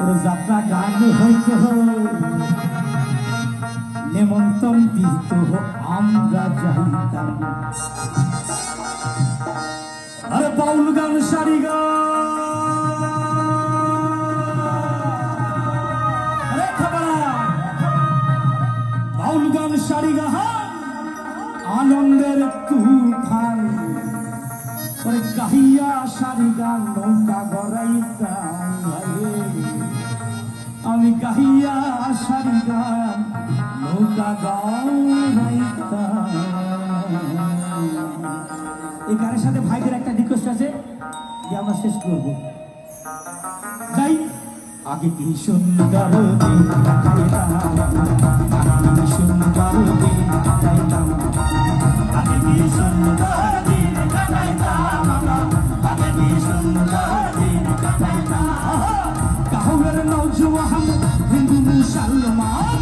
ওর যাত্রা গান হইতে নেমন্তন দিত আমরা যাইতাম। আরে বাউল গান সারি বাউল গান সারি আনন্দের তুফান গাহিয়া সারি গান নৌকা গড়াইতাম। আমি গাহিয়া সারি গান নৌকা গড়াইতাম। এই গানের সাথে ভাইদের একটা রিকোয়েস্ট আছে যে আমরা শেষ করবো। যাই আগে কি সুন্দর দিন কাটাইতাম, কি সুন্দর দিন কাটাইতাম, আগে কি সুন্দর দিন কাটাইতাম, আগে কি সুন্দর দিন কাটাইতাম। কাহবের নওজওয়ান হিন্দু মুসলমান,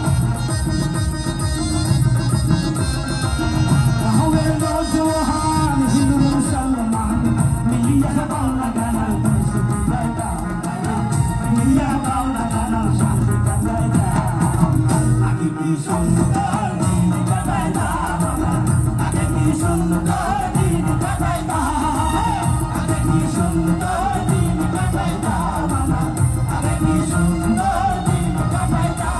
কাহবের নওজওয়ান হিন্দু মুসলমান মিলিয়া বাংলা গান গাইতাম, মিলিয়া বাংলা গান শান্তি গাইতাম। আগে কি সুন্দর দিন কাটাইতাম, আগে কি সুন্দর দিন কাটাইতাম, আগে কি সুন্দর দিন কাটাইতাম, আগে কি সুন্দর দিন কাটাইতাম।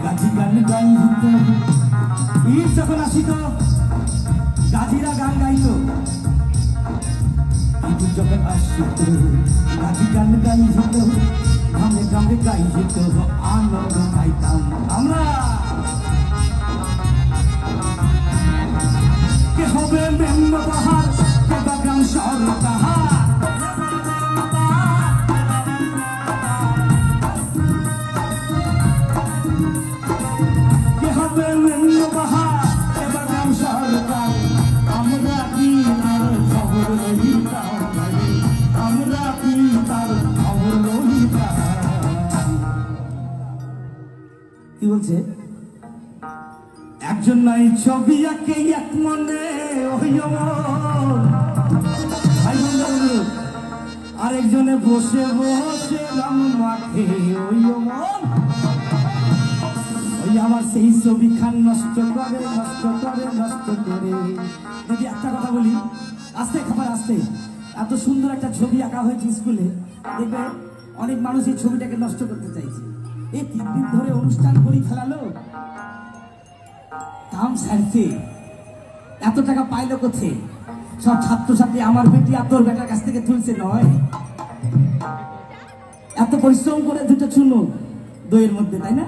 গাজী গান গাইত, ঈদ যখন আসিত গাজীরা গান গাইত, ঈদ যখন আসিত গাজী গান গাইত, গ্রামে গ্রামে গাইত, আনন্দ পাইতাম আমরা। কে হবে মেম্ব বাহার, কে বা গ্রাম শহর তাহার, কি বলছে? একজন নাই ছবি আঁকে এক মনে আরেকজনে বসে বসে রাম মাখে ওই আমার সেই ছবি খান নষ্ট করে নষ্ট করে নষ্ট করে। যদি একটা কথা বলি, আস্তে খাবার আস্তে, এত সুন্দর একটা ছবি আঁকা হয়েছে স্কুলে, দেখবে অনেক মানুষ এই ছবিটাকে নষ্ট করতে চাইছে। এই 3 দিন ধরে অনুষ্ঠান করি ফেলালো, কাম সারছে, এত টাকা পাইলো কোথায়? সব ছাত্রছাত্রী আমার বেটি আর তোর বেটার কাছ থেকে তুলছে নয়, এত পরিশ্রম করে দুটো চুনো দইয়ের মধ্যে, তাই না?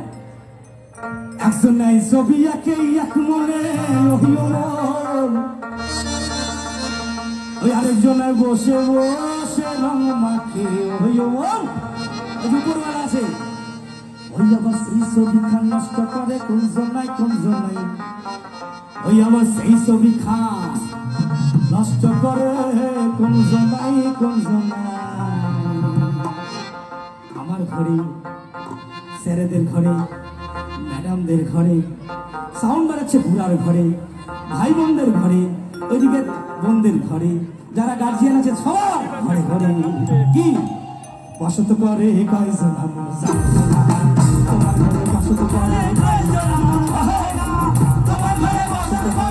একজন নাই ছবি আঁকে এক মনে ওই আরেকজনে বসে বসে রং মাখে উপরওয়ালা আছে। ওই আবার সেই ছবি খান নষ্ট করে কোন জনাই কোন জনাই, ওই আবার সেই ছবি খান নষ্ট করে কোন জনাই কোন জনাই। আমার ঘরে, ছেলেদের ঘরে, ম্যাডামদের ঘরে, সাউন্ড বাড়াচ্ছে বুড়ার ঘরে, ভাই বোনদের ঘরে, ওইদিকে বোনদের ঘরে, যারা গার্জিয়ান আছে সবার ঘরে ঘরে কি বসত করে কয়জন তোমার ঘরে বসত করে, তোমার ঘরে বসত করে।